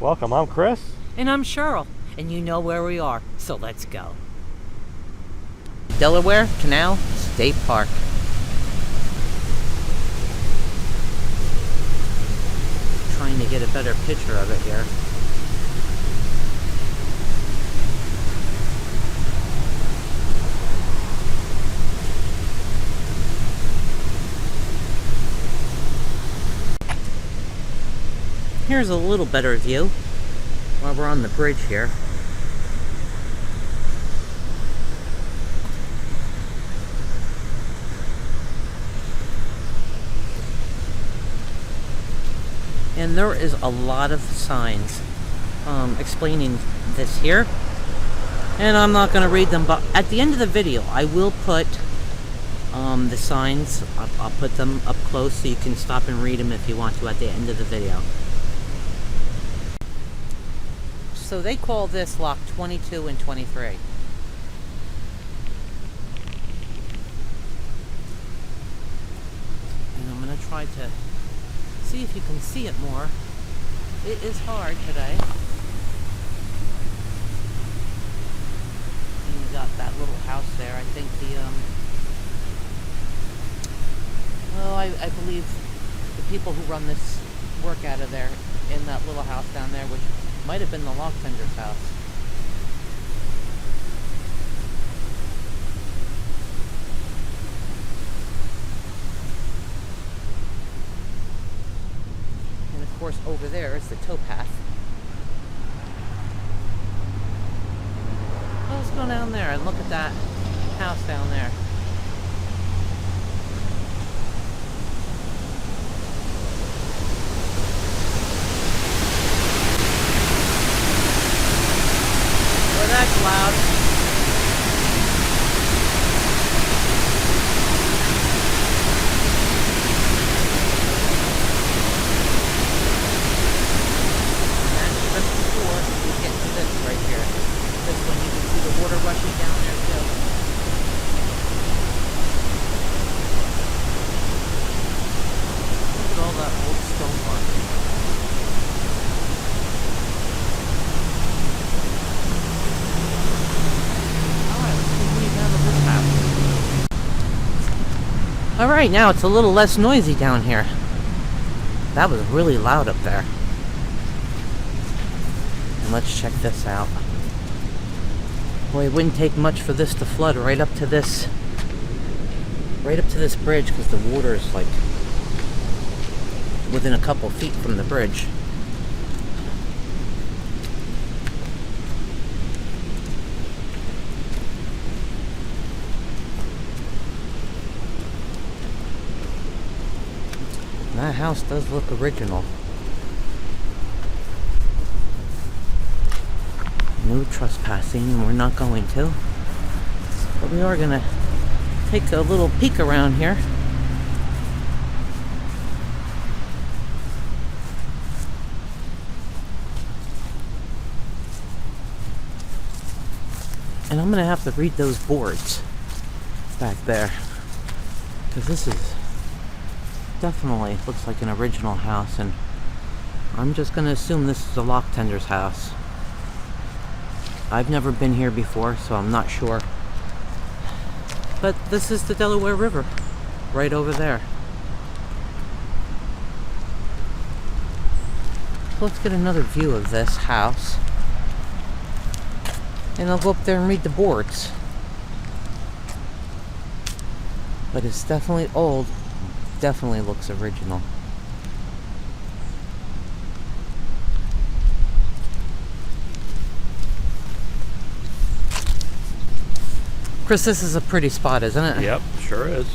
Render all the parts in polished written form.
Welcome, I'm Chris. And I'm Cheryl, and you know where we are, so let's go. Delaware Canal State Park. Trying to get a better picture of it here. Here's a little better view while we're on the bridge here. And there is a lot of signs explaining this here. And I'm not going to read them, but at the end of the video, I will put the signs. I'll put them up close so you can stop and read them if you want to at the end of the video. So they call this lock 22 and 23. And I'm going to try to see if you can see it more. It is hard today. And you got that little house there. I think I believe the people who run this work out of there in that little house down there, which might have been the Locktenders' house. And of course over there is the Towpath. Oh, let's go down there and look at that house down there. That's loud. And just before we get to this right here, this one you can see the water rushing down there too. Look at all that old stone work. Alright, now it's a little less noisy down here. That was really loud up there. And let's check this out. Boy, it wouldn't take much for this to flood right up to this bridge, because the water is like within a couple feet from the bridge. That house does look original. No trespassing, and we're not going to. But we are going to take a little peek around here. And I'm going to have to read those boards back there, because this is definitely looks like an original house, and I'm just going to assume this is the Locktenders' house. I've never been here before, so I'm not sure. But this is the Delaware River, right over there. So let's get another view of this house. And I'll go up there and read the boards. But it's definitely old. Definitely looks original. Chris, this is a pretty spot, isn't it? Yep, sure is.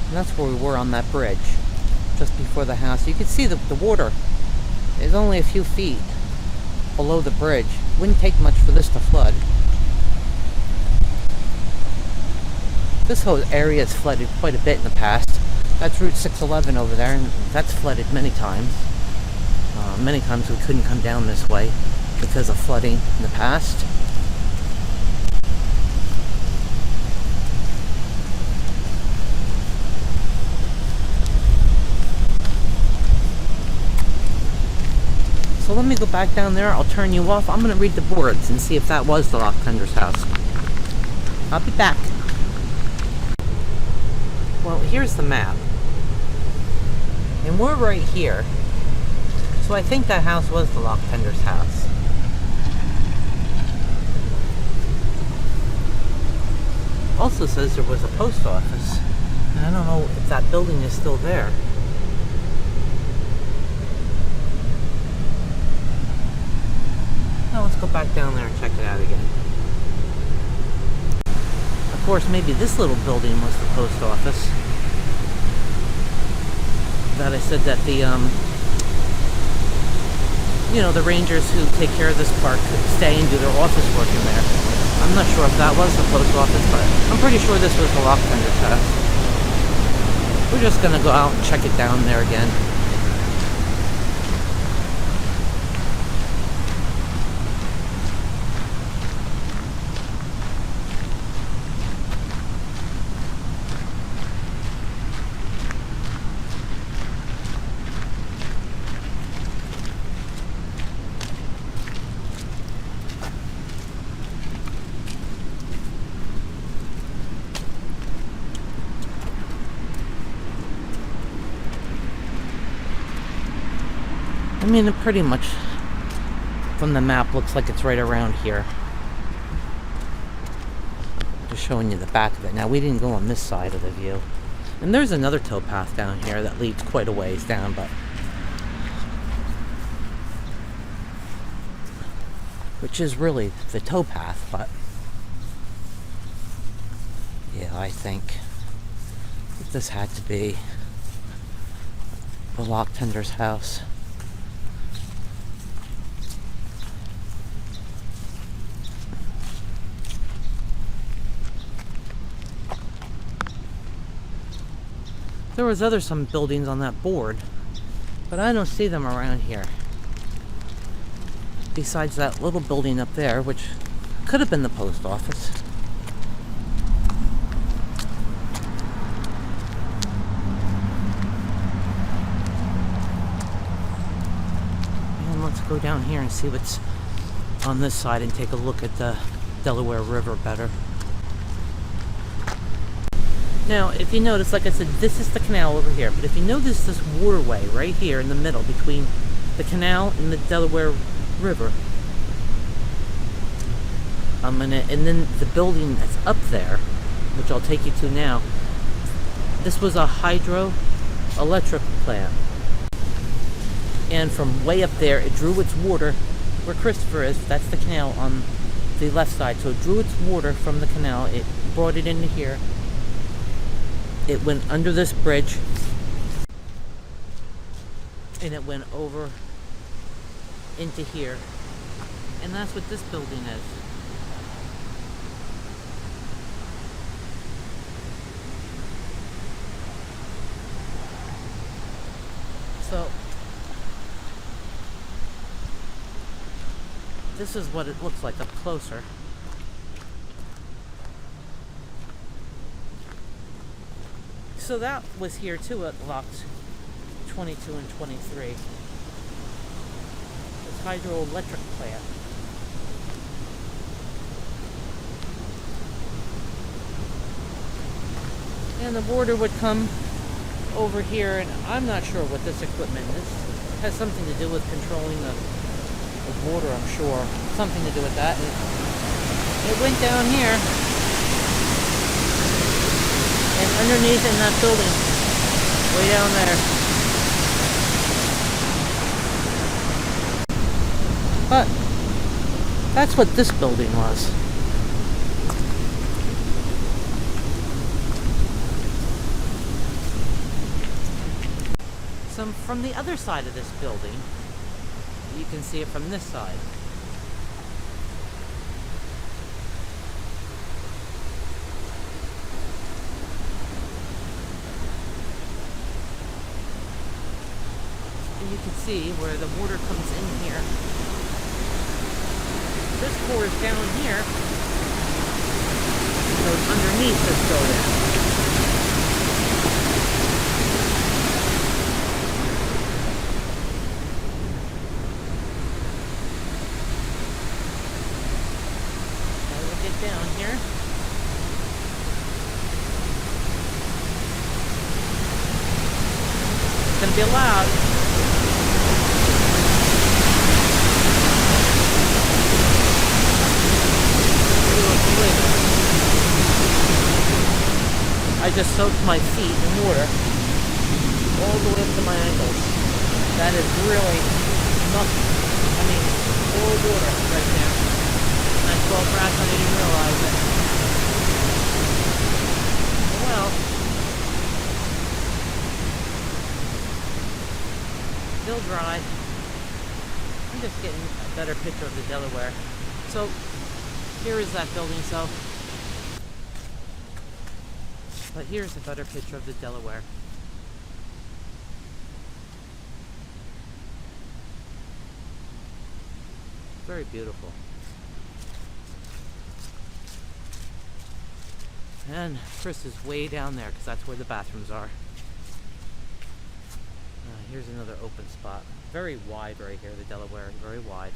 And that's where we were on that bridge, just before the house. You can see the water is only a few feet below the bridge. Wouldn't take much for this to flood. This whole area has flooded quite a bit in the past. That's Route 611 over there, and that's flooded many times. many times we couldn't come down this way because of flooding in the past. So let me go back down there. I'll turn you off. I'm going to read the boards and see if that was the Locktenders house. I'll be back. Well, here's the map. And we're right here. So I think that house was the Locktenders house. Also says there was a post office. And I don't know if that building is still there. Now let's go back down there and check it out again. Of course, maybe this little building was the post office. That I said that the, the rangers who take care of this park could stay and do their office work in there. I'm not sure if that was the post office, but I'm pretty sure this was the Locktenders house. We're just gonna go out and check it down there again. I mean, it pretty much, from the map, looks like it's right around here. Just showing you the back of it. Now, we didn't go on this side of the view. And there's another towpath down here that leads quite a ways down, but... which is really the towpath, but... yeah, I think that this had to be the Locktenders house. There was some buildings on that board, but I don't see them around here. Besides that little building up there, which could have been the post office. And let's go down here and see what's on this side and take a look at the Delaware River better. Now, if you notice, like I said, this is the canal over here, but if you notice this waterway right here in the middle between the canal and the Delaware River, and then the building that's up there, which I'll take you to now, this was a hydroelectric plant. And from way up there, it drew its water where Christopher is. That's the canal on the left side. So it drew its water from the canal, it brought it into here. It went under this bridge, and it went over into here. And that's what this building is. So, this is what it looks like up closer. So that was here too at locks 22 and 23. This hydroelectric plant. And the water would come over here, and I'm not sure what this equipment is. It has something to do with controlling the water, I'm sure. Something to do with that. And it went down here. And underneath in that building, way down there. But that's what this building was. So from the other side of this building, you can see it from this side. You can see where the water comes in here. This pours down here, goes underneath this building. Down here. It's gonna be loud. I just soaked my feet in water all the way up to my ankles. That is really nothing. I mean, all water right now. I saw grass, I didn't realize it. Well, still dry. I'm just getting a better picture of the Delaware. So, here is that building, but here's a better picture of the Delaware. Very beautiful. And Chris is way down there because that's where the bathrooms are. Here's another open spot. Very wide right here, the Delaware, very wide.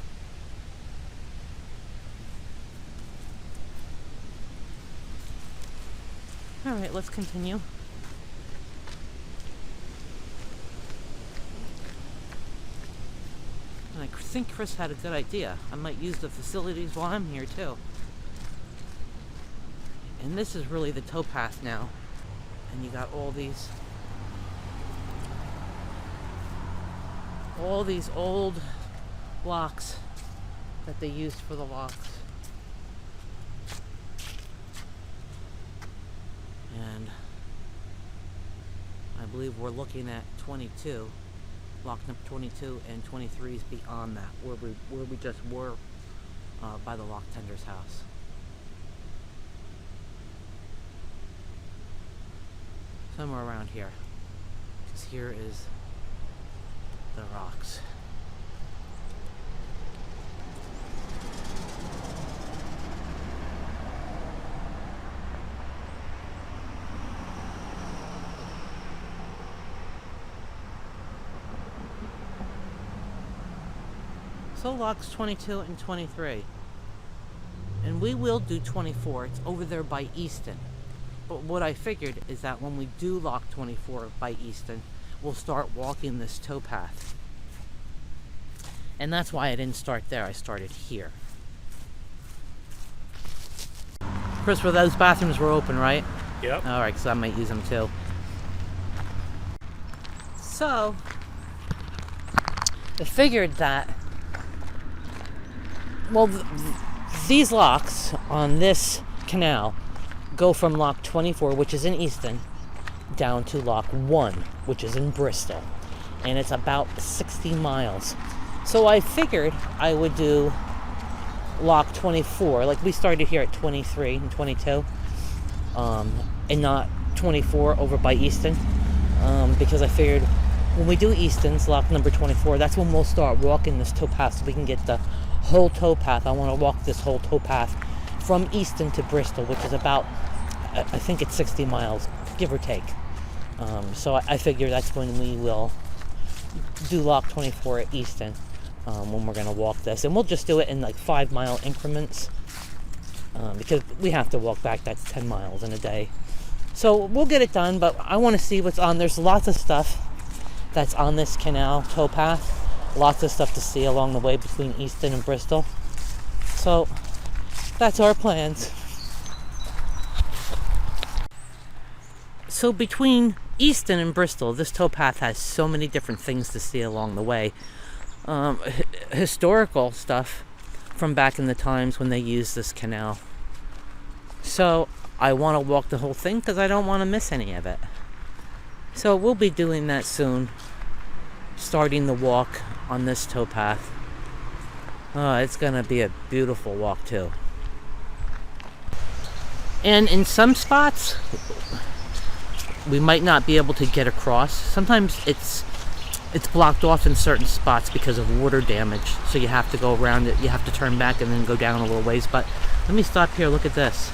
Alright, let's continue. And I think Chris had a good idea. I might use the facilities while I'm here too. And this is really the towpath now. And you got all these old blocks that they used for the locks. And I believe we're looking at 22, lock number 22 and 23 is beyond that, where we just were by the Locktenders house. Somewhere around here, because here is the rocks. So locks 22 and 23, and we will do 24. It's over there by Easton. But what I figured is that when we do lock 24 by Easton, we'll start walking this towpath. And that's why I didn't start there, I started here. Chris, well, those bathrooms were open, right? Yep. Alright, so I might use them too. So, I figured that, well, these locks on this canal go from lock 24, which is in Easton, down to lock 1, which is in Bristol. And it's about 60 miles. So I figured I would do lock 24. Like we started here at 23 and 22. And not 24 over by Easton. Because I figured when we do Easton's lock number 24, that's when we'll start walking this towpath so we can get the whole towpath. I want to walk this whole towpath from Easton to Bristol, which is about, I think it's 60 miles, give or take. So I figure that's when we will do lock 24 at Easton, when we're going to walk this. And we'll just do it in like 5-mile increments, because we have to walk back, that's 10 miles in a day. So we'll get it done, but I want to see what's on. There's lots of stuff that's on this canal towpath. Lots of stuff to see along the way between Easton and Bristol. So that's our plans. So between Easton and Bristol, this towpath has so many different things to see along the way. Historical stuff from back in the times when they used this canal. So I want to walk the whole thing because I don't want to miss any of it. So we'll be doing that soon, starting the walk on this towpath. It's gonna be a beautiful walk too. And in some spots we might not be able to get across. Sometimes it's it's blocked off in certain spots because of water damage. So you have to go around it. You have to turn back and then go down a little ways. But let me stop here. Look at this.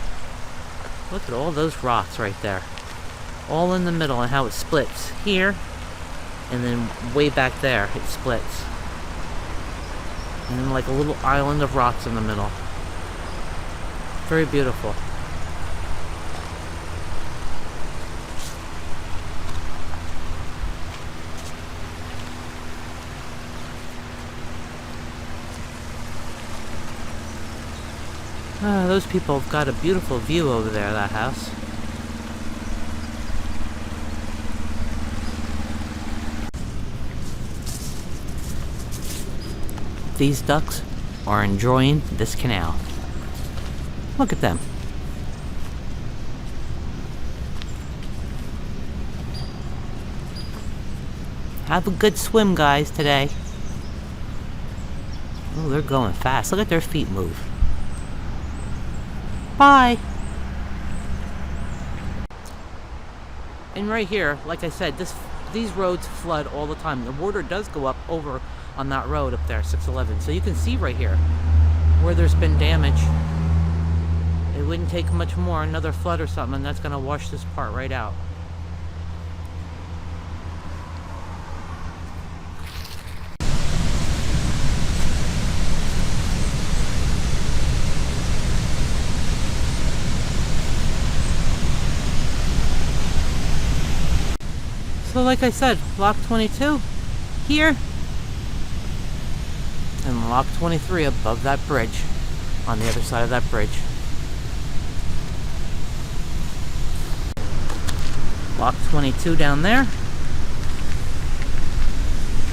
Look at all those rocks right there. All in the middle and how it splits here. And then way back there, it splits. And then like a little island of rocks in the middle. Very beautiful. Those people have got a beautiful view over there, that house. These ducks are enjoying this canal. Look at them. Have a good swim, guys, today. Oh, they're going fast. Look at their feet move. Bye! And right here, like I said, these roads flood all the time. The water does go up over on that road up there, 611. So you can see right here where there's been damage. It wouldn't take much more, another flood or something, and that's going to wash this part right out. So like I said, Lock 22 here, and Lock 23 above that bridge, on the other side of that bridge. Lock 22 down there,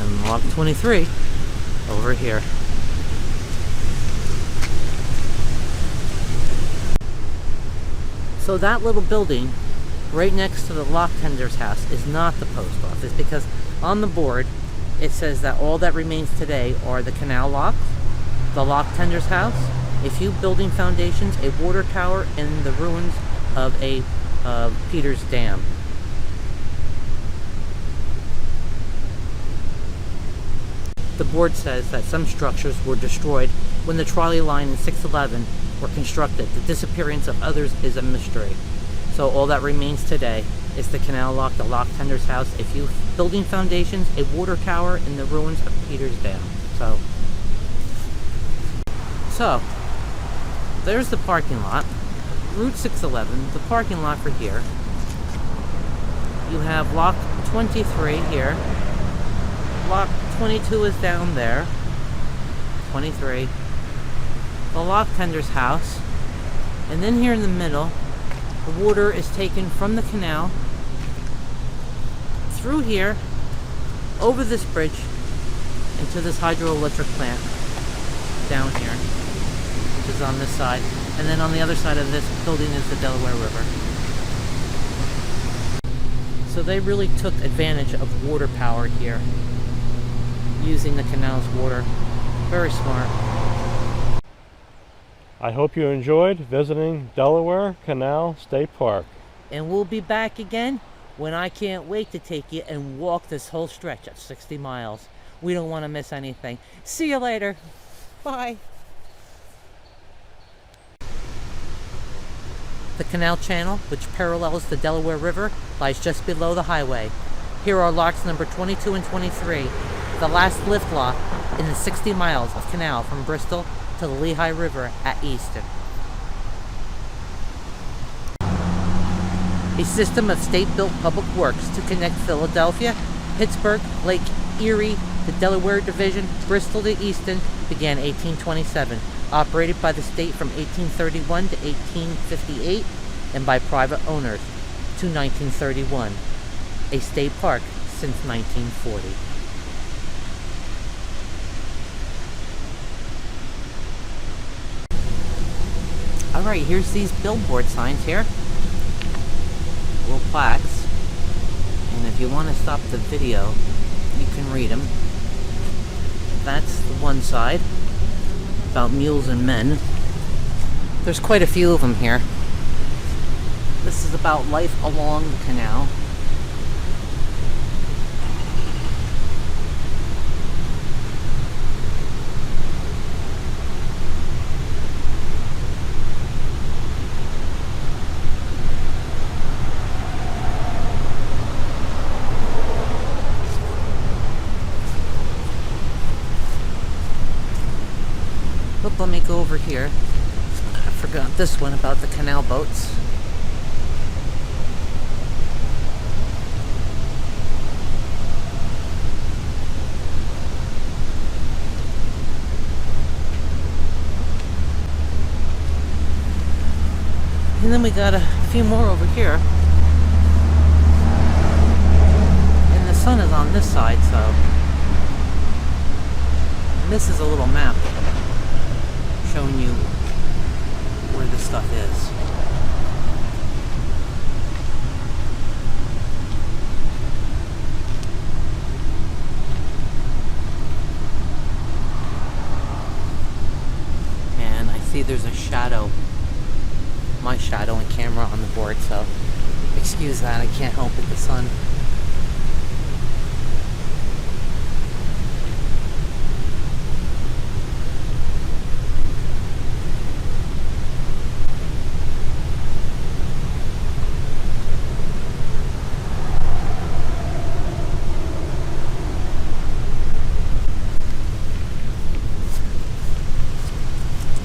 and Lock 23 over here. So that little building right next to the Locktenders house is not the post office, because on the board it says that all that remains today are the canal locks, the Locktenders house, a few building foundations, a water tower, and the ruins of a Peters Dam. The board says that some structures were destroyed when the trolley line in 611 were constructed. The disappearance of others is a mystery. So all that remains today is the canal lock, the Locktenders house, a few building foundations, a water tower, and the ruins of Peters Dam. So there's the parking lot. Route 611, the parking lot for here. You have Lock 23 here. Lock 22 is down there. 23. The Locktenders house. And then here in the middle, the water is taken from the canal through here, over this bridge, into this hydroelectric plant down here, which is on this side. And then on the other side of this building is the Delaware River. So they really took advantage of water power here, using the canal's water. Very smart. I hope you enjoyed visiting Delaware Canal State Park. And we'll be back again when I can't wait to take you and walk this whole stretch at 60 miles. We don't want to miss anything. See you later. Bye. The canal channel, which parallels the Delaware River, lies just below the highway. Here are locks number 22 and 23, the last lift lock in the 60 miles of canal from Bristol to the Lehigh River at Easton. A system of state-built public works to connect Philadelphia, Pittsburgh, Lake Erie, the Delaware Division, Bristol to Easton began 1827, operated by the state from 1831 to 1858, and by private owners to 1931. A state park since 1940. Alright, here's these billboard signs here. Little plaques. And if you want to stop the video, you can read them. That's the one side, about mules and men. There's quite a few of them here. This is about life along the canal. let me go over here. I forgot this one about the canal boats. And then we got a few more over here. And the sun is on this side, so. And this is a little map showing you where this stuff is. And I see there's a shadow, my shadow and camera on the board, so excuse that, I can't help it, the sun.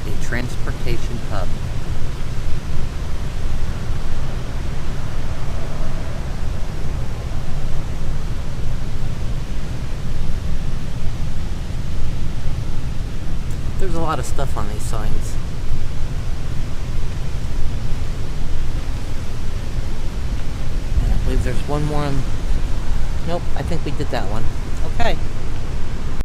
A transportation hub. There's a lot of stuff on these signs. And I believe there's one more on... Nope, I think we did that one. Okay.